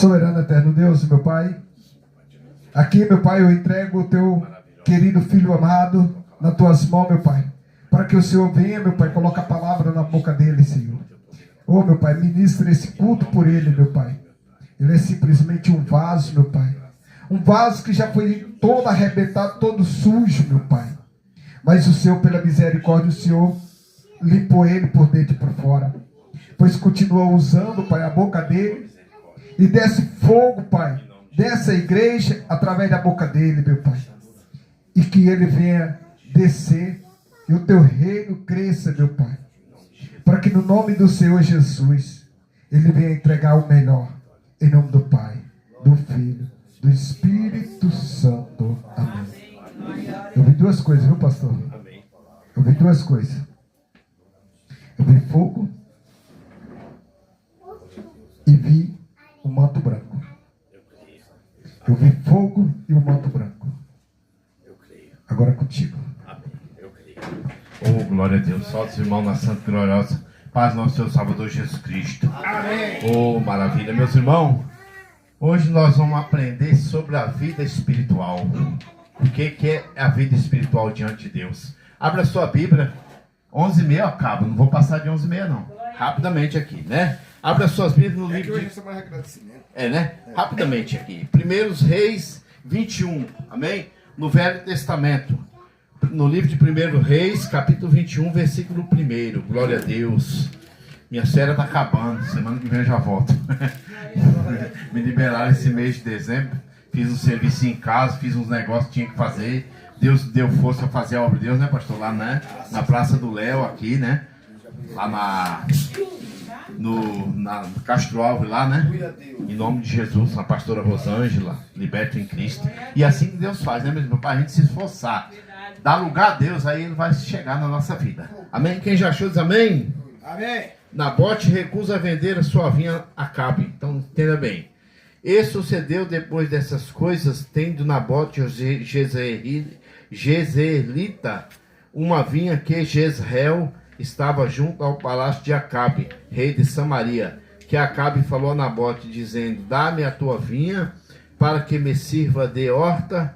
Soberano eterno Deus, meu Pai, aqui, meu Pai, eu entrego o teu querido filho amado nas tuas mãos, meu Pai, para que o Senhor venha, meu Pai, coloque a palavra na boca dele, Senhor. Oh, meu Pai, ministre esse culto por ele, meu Pai. Ele é simplesmente um vaso, meu Pai. Um vaso que já foi todo arrebentado, todo sujo, meu Pai. Mas o Senhor, pela misericórdia, o Senhor limpou ele por dentro e por fora. Pois continua usando, Pai, a boca dele. E desce fogo, Pai, dessa igreja através da boca dele, meu Pai. E que ele venha descer e o teu reino cresça, meu Pai. Para que no nome do Senhor Jesus, ele venha entregar o melhor. Em nome do Pai, do Filho, do Espírito Santo. Amém. Eu vi duas coisas, viu, pastor? Eu vi duas coisas. Eu vi fogo e vi o manto branco. Eu vi fogo e o manto branco. Agora é contigo. Oh, glória a Deus. Solta os irmãos na Santa Gloriosa paz nosso Senhor Salvador Jesus Cristo. Amém. Oh, maravilha. Meus irmãos, hoje nós vamos aprender sobre a vida espiritual. O que é a vida espiritual diante de Deus? Abra a sua Bíblia. 11h30 eu acabo. Não vou passar de 11h30 não. Rapidamente aqui, né? Abra as suas Bíblias no livro de... né? Rapidamente aqui. 1 Reis 21. Amém? No Velho Testamento. No livro de 1 Reis, capítulo 21, versículo 1. Glória a Deus. Minha série está acabando. Semana que vem eu já volto. Me liberaram esse mês de dezembro. Fiz um serviço em casa, fiz uns negócios que tinha que fazer. Deus deu força a fazer a obra de Deus, né, pastor? Lá, né? Na Praça do Léo, aqui, né? Lá na Castro Alves, lá, né? Em nome de Jesus, a pastora Rosângela, liberto em Cristo. E assim que Deus faz, né, meu irmão? Para a gente se esforçar, dar lugar a Deus, aí ele vai chegar na nossa vida. Amém? Quem já achou diz amém? Amém. Nabote recusa vender a sua vinha a Acabe. Então, entenda bem. E sucedeu depois dessas coisas, tendo Nabote Jezreelita uma vinha que Jezreel estava junto ao palácio de Acabe, rei de Samaria, que Acabe falou a Nabote, dizendo: dá-me a tua vinha, para que me sirva de horta,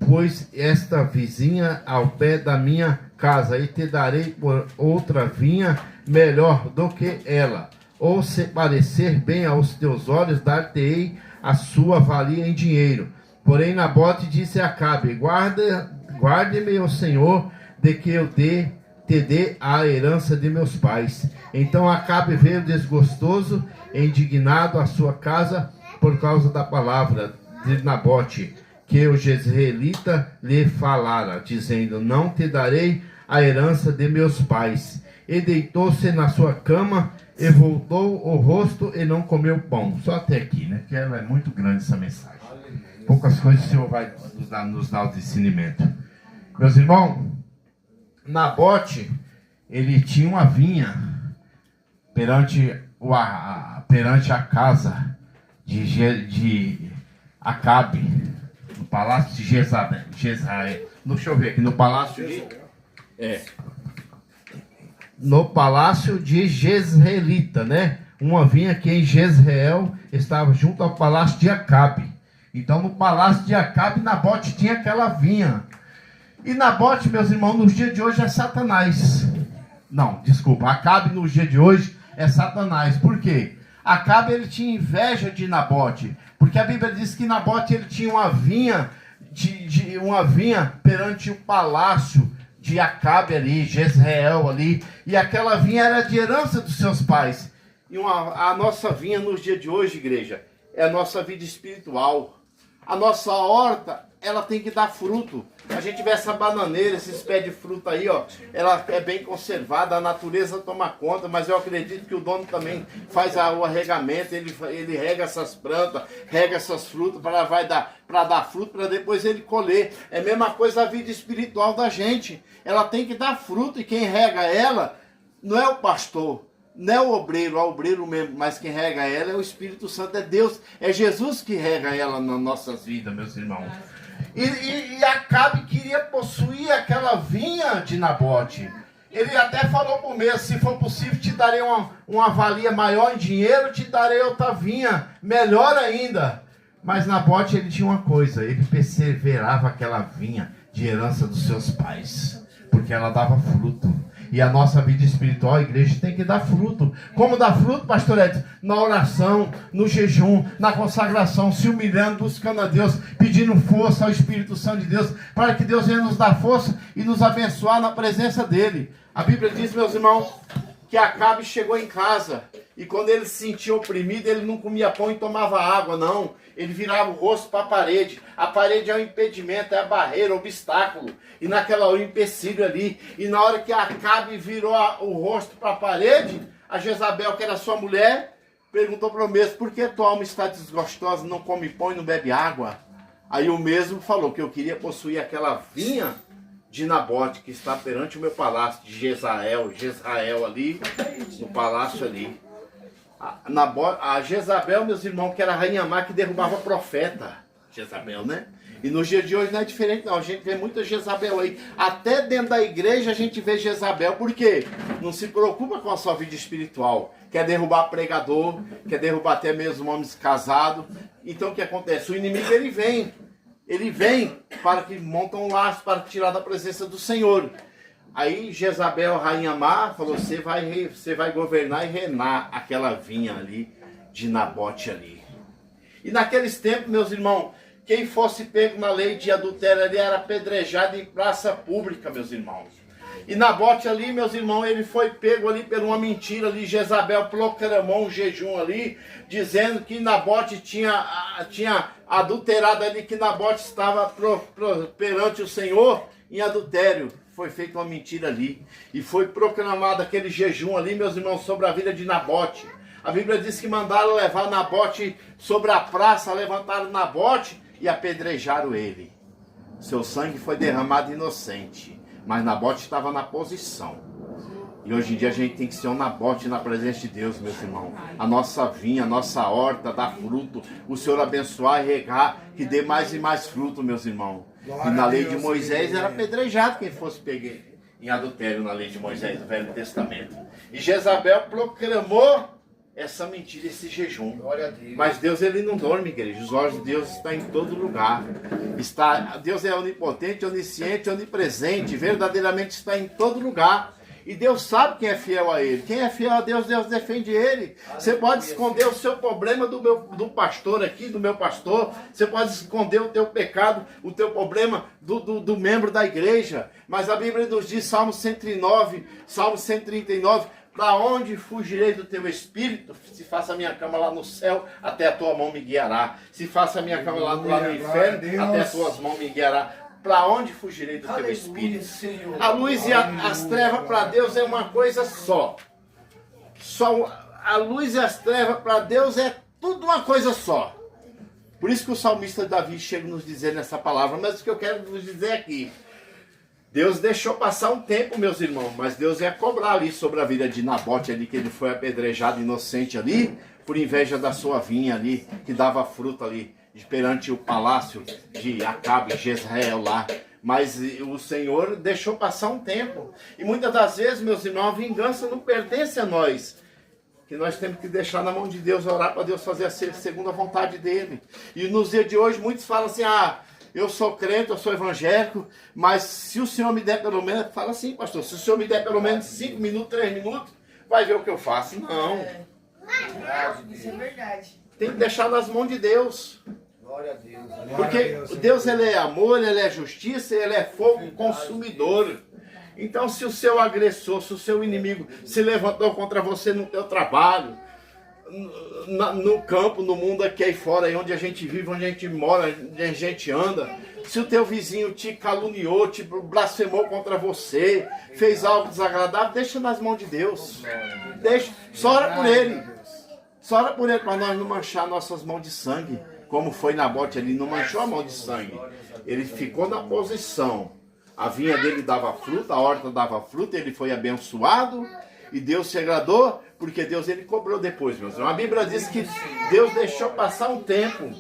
pois esta vizinha ao pé da minha casa, e te darei por outra vinha melhor do que ela. Ou se parecer bem aos teus olhos, dar-te-ei a sua valia em dinheiro. Porém Nabote disse a Acabe: guarde-me o Senhor de que eu te dê a herança de meus pais. Então Acabe veio desgostoso e indignado à sua casa por causa da palavra de Nabote, que o jezreelita lhe falara, dizendo: não te darei a herança de meus pais. E deitou-se na sua cama e voltou o rosto e não comeu pão. Só até aqui, né? Porque ela é muito grande essa mensagem. Poucas coisas o Senhor vai nos dar o discernimento. Meus irmãos, Nabote, ele tinha uma vinha perante a casa de Acabe, no palácio de Jezreel. Deixa eu ver aqui, no palácio de Jezreelita, né? Uma vinha que em Jezreel estava junto ao palácio de Acabe. Então, no palácio de Acabe, Nabote tinha aquela vinha. E Nabote, meus irmãos, nos dias de hoje é Satanás. Não, desculpa, Acabe nos dias de hoje é Satanás. Por quê? Acabe, ele tinha inveja de Nabote, porque a Bíblia diz que Nabote, ele tinha uma vinha, uma vinha perante o palácio de Acabe ali, Jezreel ali, e aquela vinha era de herança dos seus pais. E a nossa vinha nos dias de hoje, igreja, é a nossa vida espiritual. A nossa horta, ela tem que dar fruto. A gente vê essa bananeira, esses pés de fruta aí, ó, ela é bem conservada, a natureza toma conta, mas eu acredito que o dono também faz o arregamento, ele rega essas plantas, rega essas frutas para dar fruto, para depois ele colher. É a mesma coisa a vida espiritual da gente. Ela tem que dar fruto, e quem rega ela não é o pastor, não é o obreiro mesmo, mas quem rega ela é o Espírito Santo, é Deus, é Jesus que rega ela nas nossas vidas, meus irmãos. E Acabe queria possuir aquela vinha de Nabote. Ele até falou para o mesmo, se for possível, te darei uma valia maior em dinheiro, te darei outra vinha, melhor ainda. Mas Nabote, ele tinha uma coisa, ele perseverava aquela vinha de herança dos seus pais, porque ela dava fruto. E a nossa vida espiritual, a igreja tem que dar fruto. Como dá fruto, pastor Edson? Na oração, no jejum, na consagração, se humilhando, buscando a Deus, pedindo força ao Espírito Santo de Deus, para que Deus venha nos dar força e nos abençoar na presença dele. A Bíblia diz, meus irmãos, que Acabe chegou em casa e quando ele se sentia oprimido, ele não comia pão e tomava água, não. Ele virava o rosto para a parede. A parede é um impedimento, é a barreira, o obstáculo. E naquela hora, o empecilho ali. E na hora que Acabe virou o rosto para a parede, a Jezabel, que era sua mulher, perguntou para o mesmo, por que tua alma está desgostosa, não come pão e não bebe água? Aí o mesmo falou que eu queria possuir aquela vinha de Nabote, que está perante o meu palácio, de Jezrael ali, no palácio ali. A Jezabel, meus irmãos, que era a rainha má que derrubava profeta. Jezabel, né? E nos dias de hoje não é diferente não, a gente vê muita Jezabel aí. Até dentro da igreja a gente vê Jezabel, por quê? Não se preocupa com a sua vida espiritual. Quer derrubar pregador, quer derrubar até mesmo homens casados. Então o que acontece? O inimigo ele vem para que montam um laço para tirar da presença do Senhor. Aí Jezabel, rainha má, falou, você vai governar e reinar aquela vinha ali de Nabote ali. E naqueles tempos, meus irmãos, quem fosse pego na lei de adultério ali era apedrejado em praça pública, meus irmãos. E Nabote ali, meus irmãos, ele foi pego ali por uma mentira ali. Jezabel proclamou um jejum ali, dizendo que Nabote tinha adulterado ali, que Nabote estava perante o Senhor em adultério. Foi feita uma mentira ali. E foi proclamado aquele jejum ali, meus irmãos, sobre a vida de Nabote. A Bíblia diz que mandaram levar Nabote sobre a praça, levantaram Nabote e apedrejaram ele. Seu sangue foi derramado inocente. Mas Nabote estava na posição. E hoje em dia a gente tem que ser um Nabote na presença de Deus, meus irmãos. A nossa vinha, a nossa horta dá fruto. O Senhor abençoar e regar, que dê mais e mais fruto, meus irmãos. E na lei de Moisés era apedrejado quem fosse pego em adultério na lei de Moisés, do Velho Testamento. E Jezabel proclamou essa mentira, esse jejum. Mas Deus, ele não dorme, igreja. Os olhos de Deus estão em todo lugar. Deus é onipotente, onisciente, onipresente. Verdadeiramente está em todo lugar. E Deus sabe quem é fiel a Ele. Quem é fiel a Deus, Deus defende Ele. Você pode esconder o seu problema do pastor aqui, do meu pastor. Você pode esconder o teu pecado, o teu problema do membro da igreja. Mas a Bíblia nos diz, Salmo 109, Salmo 139, para onde fugirei do teu espírito? Se faça a minha cama lá no céu, até a tua mão me guiará. Se faça a minha cama lá no inferno, até as tuas mãos me guiará. Para onde fugirei do teu espírito? A luz e as trevas para Deus é uma coisa só. A luz e as trevas para Deus é tudo uma coisa só. Por isso que o salmista Davi chega a nos dizer nessa palavra. Mas o que eu quero vos dizer aqui, Deus deixou passar um tempo, meus irmãos, mas Deus ia cobrar ali sobre a vida de Nabote ali, que ele foi apedrejado inocente ali, por inveja da sua vinha ali, que dava fruto ali, perante o palácio de Acabe, Jezreel lá. Mas o Senhor deixou passar um tempo. E muitas das vezes, meus irmãos, a vingança não pertence a nós. Que nós temos que deixar na mão de Deus, orar para Deus fazer a segunda vontade dele. E nos dias de hoje, muitos falam assim, eu sou crente, eu sou evangélico, mas se o Senhor me der pelo menos, fala assim, pastor, se o Senhor me der pelo menos 5 minutos, 3 minutos, vai ver o que eu faço. Não. Isso é verdade. Tem que deixar nas mãos de Deus. Glória a Deus. Porque Deus, ele é amor, ele é justiça, ele é fogo consumidor. Então, se o seu agressor, se o seu inimigo se levantou contra você no teu trabalho, no campo, no mundo aqui aí fora, aí onde a gente vive, onde a gente mora, onde a gente anda, se o teu vizinho te caluniou, te blasfemou contra você, fez algo desagradável, deixa nas mãos de Deus. Deixa, só ora por ele. Só ora por ele para nós não manchar nossas mãos de sangue. Como foi Nabote, ele não manchou a mão de sangue. Ele ficou na posição. A vinha dele dava fruta, a horta dava fruta, ele foi abençoado. E Deus se agradou, porque Deus ele cobrou depois, meus irmãos. A Bíblia diz que Deus deixou passar um tempo.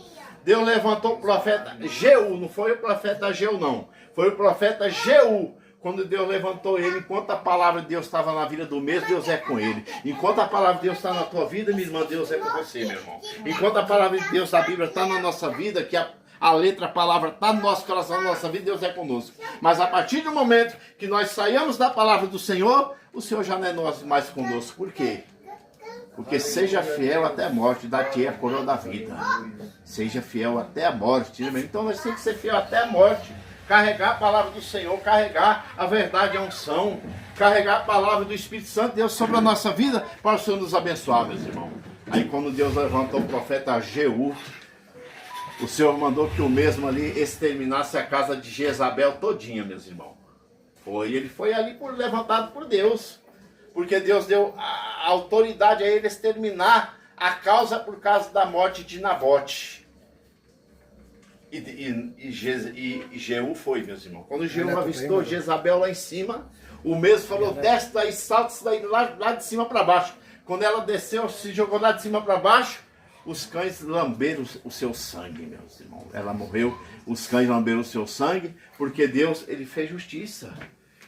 Deus levantou o profeta Jeú, não foi o profeta Ageu não. Foi o profeta Jeú. Quando Deus levantou ele, enquanto a palavra de Deus estava na vida do mesmo, Deus é com ele. Enquanto a palavra de Deus está na tua vida, minha irmã, Deus é com você, meu irmão. Enquanto a palavra de Deus da Bíblia está na nossa vida, que a letra, a palavra está no nosso coração, na nossa vida, Deus é conosco. Mas a partir do momento que nós saímos da palavra do Senhor, o Senhor já não é mais conosco. Por quê? Porque seja fiel até a morte, dá-te a coroa da vida. Seja fiel até a morte. Então nós temos que ser fiel até a morte. Carregar a palavra do Senhor, carregar a verdade, a unção, carregar a palavra do Espírito Santo de Deus sobre a nossa vida, para o Senhor nos abençoar, meus irmãos. Aí quando Deus levantou o profeta Jeú, o Senhor mandou que o mesmo ali exterminasse a casa de Jezabel todinha, meus irmãos. Ele foi ali levantado por Deus, porque Deus deu a autoridade a ele exterminar a causa por causa da morte de Nabote. E Jeú foi, meus irmãos. Quando Jeú avistou Jezabel lá em cima, o mesmo falou, desce daí, salta isso daí lá de cima para baixo. Quando ela desceu, se jogou lá de cima para baixo, os cães lamberam o seu sangue, meus irmãos. Ela morreu, os cães lamberam o seu sangue, porque Deus, ele fez justiça.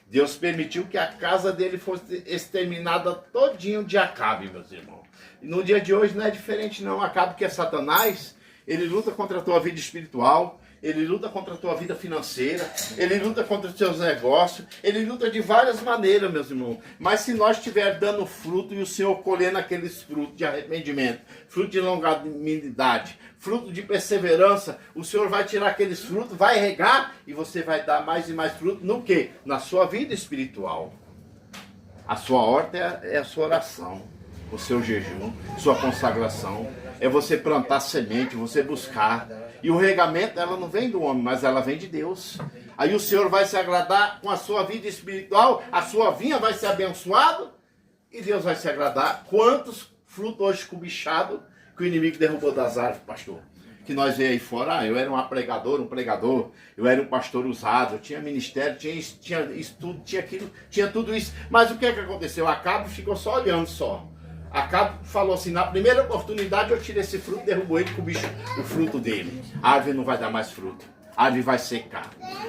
Deus permitiu que a casa dele fosse exterminada todinho de Acabe, meus irmãos. E no dia de hoje não é diferente não. Acabe, que é Satanás, ele luta contra a tua vida espiritual, ele luta contra a tua vida financeira, ele luta contra os teus negócios, ele luta de várias maneiras, meus irmãos. Mas se nós estiver dando fruto e o Senhor colhendo aqueles frutos de arrependimento, fruto de longanimidade, fruto de perseverança, o Senhor vai tirar aqueles frutos, vai regar e você vai dar mais e mais fruto no quê? Na sua vida espiritual. A sua horta é a sua oração, o seu jejum, sua consagração. É você plantar semente, você buscar. E o regamento, ela não vem do homem, mas ela vem de Deus. Aí o Senhor vai se agradar com a sua vida espiritual, a sua vinha vai ser abençoada e Deus vai se agradar. Quantos frutos hoje cobichados que o inimigo derrubou das árvores, pastor? Que nós veio aí fora, eu era um pregador, eu era um pastor usado, eu tinha ministério, tinha estudo, tinha aquilo, tinha tudo isso. Mas o que aconteceu? Acabe ficou só olhando só. Acabe falou assim, na primeira oportunidade eu tirei esse fruto, derrubou ele com o fruto dele. A árvore não vai dar mais fruto, a árvore vai secar.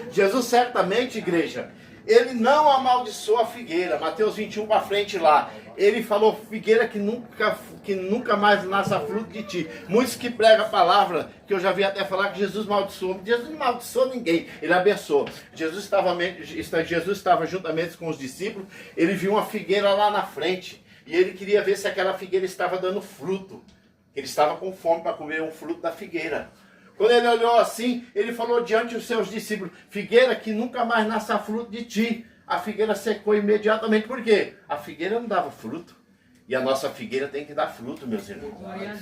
Jesus certamente, igreja, ele não amaldiçoou a figueira. Mateus 21 para frente lá, ele falou, figueira que nunca mais nasça fruto de ti. Muitos que pregam a palavra, que eu já vi até falar que Jesus maldiçoou. Jesus não maldiçoou ninguém, ele abençoou. Jesus estava juntamente com os discípulos, ele viu uma figueira lá na frente. E ele queria ver se aquela figueira estava dando fruto. Ele estava com fome para comer um fruto da figueira. Quando ele olhou assim, ele falou diante dos seus discípulos, figueira que nunca mais nasça fruto de ti. A figueira secou imediatamente. Por quê? A figueira não dava fruto. E a nossa figueira tem que dar fruto, meus irmãos.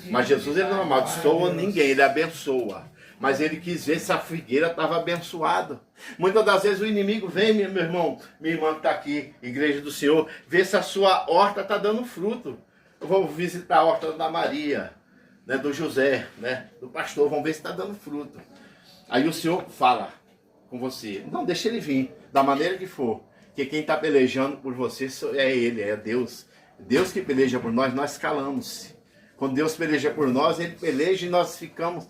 Mas Jesus, ele não amaldiçoa ninguém, ele abençoa. Mas ele quis ver se a figueira estava abençoada. Muitas das vezes o inimigo vem, meu irmão, minha irmã que está aqui, igreja do Senhor, ver se a sua horta está dando fruto. Eu vou visitar a horta da Maria, né, do José, né, do pastor, vamos ver se está dando fruto. Aí o Senhor fala com você, não, deixa ele vir, da maneira que for, que quem está pelejando por você é ele, é Deus. Deus que peleja por nós calamos. Quando Deus peleja por nós, ele peleja e nós ficamos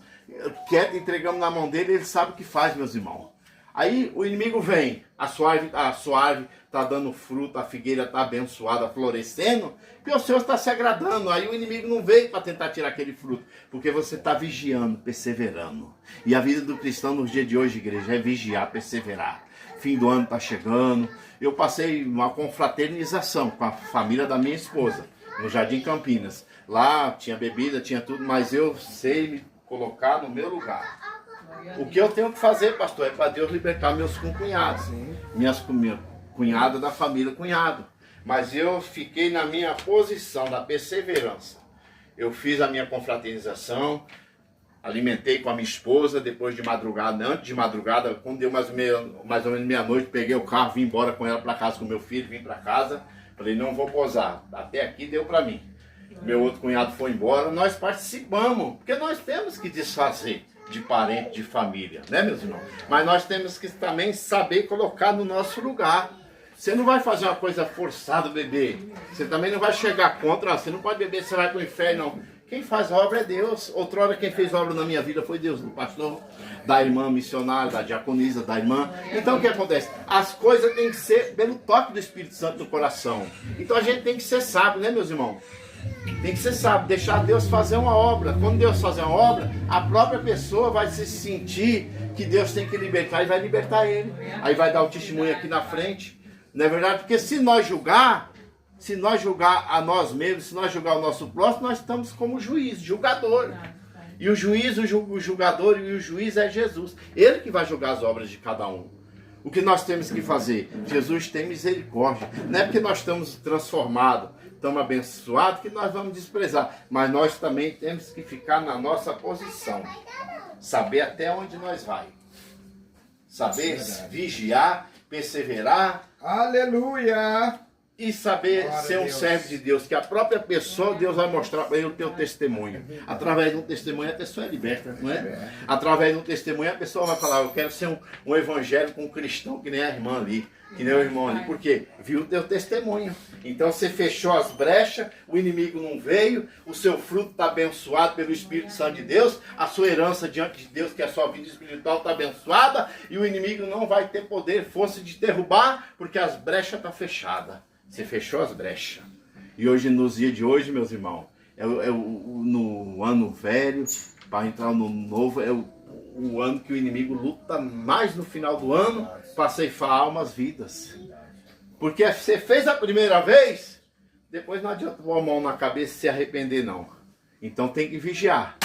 quietos, entregamos na mão dele, ele sabe o que faz, meus irmãos. Aí o inimigo vem, a sua árvore está dando fruto, a figueira está abençoada, florescendo, e o Senhor está se agradando. Aí o inimigo não veio para tentar tirar aquele fruto, porque você está vigiando, perseverando. E a vida do cristão nos dias de hoje, igreja, é vigiar, perseverar. Fim do ano está chegando. Eu passei uma confraternização com a família da minha esposa, no Jardim Campinas. Lá tinha bebida, tinha tudo, mas eu sei me colocar no meu lugar. O que eu tenho que fazer, pastor, é para Deus libertar meus concunhados. Minha cunhada da família, cunhado. Mas eu fiquei na minha posição da perseverança. Eu fiz a minha confraternização, alimentei com a minha esposa, depois de madrugada, antes de madrugada, quando deu mais ou menos meia-noite, peguei o carro, vim embora com ela para casa, com meu filho, vim para casa. Falei, não vou posar, até aqui deu para mim. Meu outro cunhado foi embora, nós participamos, porque nós temos que desfazer de parente, de família, né, meus irmãos? Mas nós temos que também saber colocar no nosso lugar. Você não vai fazer uma coisa forçada, beber. Você também não vai chegar contra, você não pode beber, você vai para o inferno, não. Quem faz a obra é Deus. Outrora quem fez a obra na minha vida foi Deus, do pastor, da irmã missionária, da diaconisa, da irmã. Então o que acontece? As coisas têm que ser pelo toque do Espírito Santo no coração. Então a gente tem que ser sábio, né, meus irmãos? Tem que ser sábio, deixar Deus fazer uma obra. Quando Deus fazer uma obra, a própria pessoa vai se sentir que Deus tem que libertar e vai libertar ele. Aí vai dar o testemunho aqui na frente. Não é verdade? Porque se nós julgar a nós mesmos, se nós julgar o nosso próximo, nós estamos como juiz, julgador. E o juiz, o julgador e o juiz é Jesus. Ele que vai julgar as obras de cada um. O que nós temos que fazer? Jesus tem misericórdia. Não é porque nós estamos transformados, estamos abençoados, que nós vamos desprezar. Mas nós também temos que ficar na nossa posição. Saber até onde nós vai. Saber vigiar, perseverar. Aleluia! E saber Glória ser a um Deus. servo de Deus, que a própria pessoa, Deus vai mostrar para ele o teu testemunho. Através de um testemunho a pessoa é liberta, não é? Através de um testemunho a pessoa vai falar, eu quero ser um evangélico, um cristão, que nem a irmã ali, que nem o irmão ali. Por quê? Viu o teu testemunho. Então você fechou as brechas, o inimigo não veio, o seu fruto está abençoado pelo Espírito Santo de Deus, a sua herança diante de Deus, que é a sua vida espiritual, está abençoada, e o inimigo não vai ter poder, força de derrubar, porque as brechas estão fechadas. Você fechou as brechas. E hoje, nos dias de hoje, meus irmãos, no ano velho, para entrar no novo, é o ano que o inimigo luta mais no final do ano para ceifar almas, vidas. Porque você fez a primeira vez, depois não adianta pôr a mão na cabeça e se arrepender, não. Então tem que vigiar,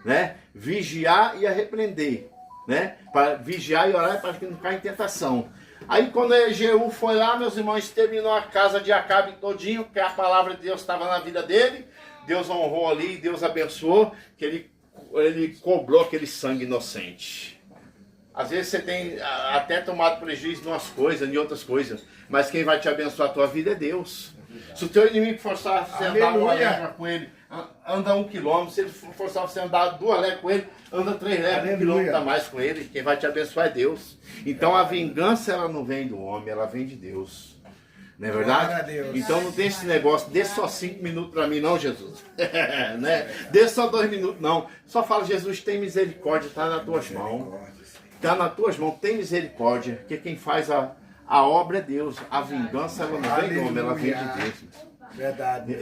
né? Vigiar e arrepender, né? Para vigiar e orar para que não caia em tentação. Aí quando Jeú foi lá, meus irmãos, exterminou a casa de Acabe todinho, porque a palavra de Deus estava na vida dele. Deus honrou ali, Deus abençoou, que ele cobrou aquele sangue inocente. Às vezes você tem até tomado prejuízo em umas coisas, em outras coisas, mas quem vai te abençoar a tua vida é Deus. Se o teu inimigo forçar você a andar uma légua com ele, anda 1 quilômetro. Se ele forçar você a andar 2 léguas com ele, anda 3 léguas, 1 quilômetro a mais com ele. Quem vai te abençoar é Deus. Então a vingança, ela não vem do homem, ela vem de Deus. Não é verdade? Então não tem esse negócio, dê só 5 minutos para mim não, Jesus. Né? Dê só 2 minutos não. Só fala, Jesus, tem misericórdia, está nas tuas mãos. Está nas tuas mãos, tem misericórdia. Porque quem faz a obra é Deus. A vingança, ela não vem do homem, ela vem de Deus. Verdade.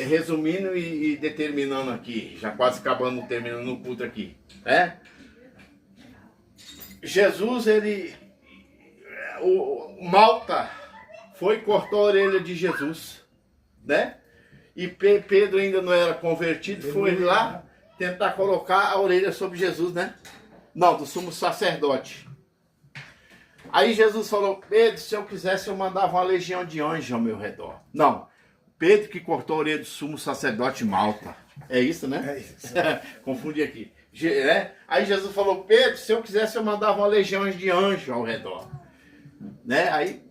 Resumindo e determinando aqui, já quase acabando, terminando o culto aqui. Jesus, o Malta foi e cortou a orelha de Jesus, né? E Pedro ainda não era convertido, foi lá tentar colocar a orelha sobre Jesus, né? Não, do sumo sacerdote. Aí Jesus falou, Pedro, se eu quisesse eu mandava uma legião de anjos ao meu redor. Não, Pedro que cortou a orelha do sumo sacerdote Malta. É isso, né? É isso. Confundi aqui. Aí Jesus falou, Pedro, se eu quisesse eu mandava uma legião de anjos ao redor. Né? Aí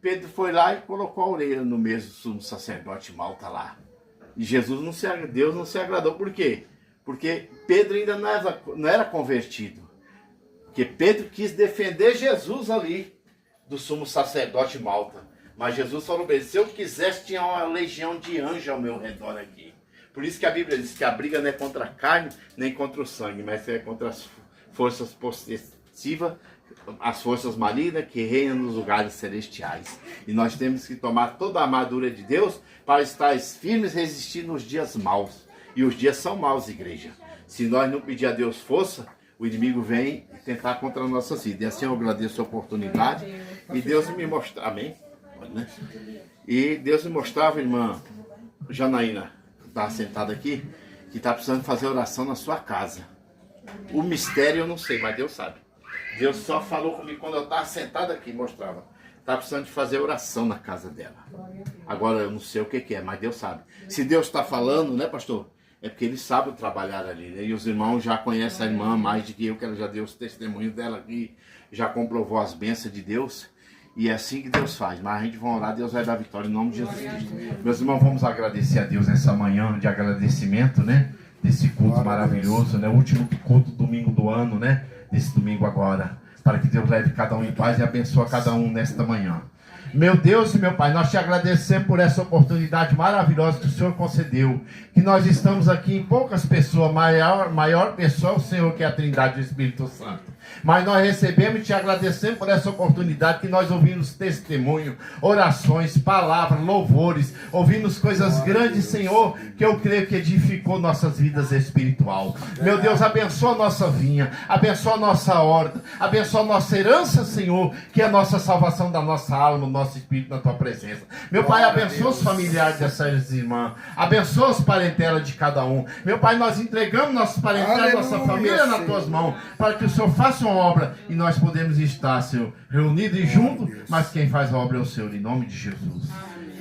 Pedro foi lá e colocou a orelha no mesmo sumo sacerdote Malta lá. E Deus não se agradou. Por quê? Porque Pedro ainda não era convertido. Porque Pedro quis defender Jesus ali, do sumo sacerdote Malta. Mas Jesus falou bem, se eu quisesse, tinha uma legião de anjos ao meu redor aqui. Por isso que a Bíblia diz que a briga não é contra a carne, nem contra o sangue, mas é contra as forças possessivas, as forças malignas que reinam nos lugares celestiais. E nós temos que tomar toda a armadura de Deus para estar firmes e resistir nos dias maus. E os dias são maus, igreja. Se nós não pedir a Deus força, o inimigo vem tentar contra a nossa vida. E assim eu agradeço a oportunidade. E Deus me mostrava, amém? Né? E Deus me mostrava, irmã Janaína, que estava sentada aqui, que está precisando fazer oração na sua casa. O mistério eu não sei, mas Deus sabe. Deus só falou comigo quando eu estava sentado aqui, mostrava. Está precisando de fazer oração na casa dela. Agora eu não sei o que é, mas Deus sabe. Se Deus está falando, né, pastor? É porque Ele sabe trabalhar ali, né? E os irmãos já conhecem a irmã mais do que eu, que ela já deu os testemunhos dela aqui, já comprovou as bênçãos de Deus. E é assim que Deus faz. Mas a gente vai orar, Deus vai dar vitória em nome de Jesus Cristo. Meus irmãos, vamos agradecer a Deus nessa manhã de agradecimento, né? Desse culto maravilhoso, né? O último culto domingo do ano, né? Desse domingo agora. Para que Deus leve cada um em paz e abençoe cada um nesta manhã. Meu Deus e meu Pai, nós te agradecemos por essa oportunidade maravilhosa que o Senhor concedeu. Que nós estamos aqui em poucas pessoas, maior pessoa é o Senhor, que é a Trindade do Espírito Santo. Mas nós recebemos e te agradecemos por essa oportunidade que nós ouvimos testemunho, orações, palavras, louvores, ouvimos coisas grandes, Senhor, que eu creio que edificou nossas vidas espiritual. Meu Deus, abençoa a nossa vinha, abençoa a nossa horta, abençoa a nossa herança, Senhor, que é a nossa salvação da nossa alma, o nosso espírito na tua presença. Meu Pai, abençoa os familiares dessas irmãs, abençoa os parentelas de cada um. Meu Pai, nós entregamos nossos parentelas, nossa família nas tuas mãos, para que o Senhor faça uma obra e nós podemos estar, Senhor, reunidos e juntos, mas quem faz a obra é o Senhor, em nome de Jesus.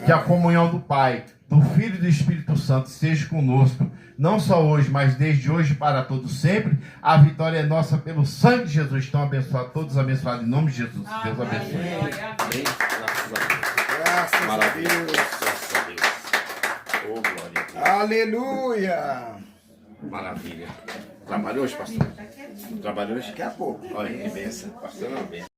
Que a comunhão do Pai, do Filho e do Espírito Santo esteja conosco, não só hoje, mas desde hoje para todos sempre. A vitória é nossa pelo sangue de Jesus. Estão abençoados, todos abençoados em nome de Jesus. Deus abençoe. Amém. Graças a Deus. Graças a Deus. Oh, glória a Deus. Aleluia. Maravilha. Trabalhou hoje, pastor? Trabalhou hoje? Daqui a pouco. Olha que benção. Pastor, não, benção.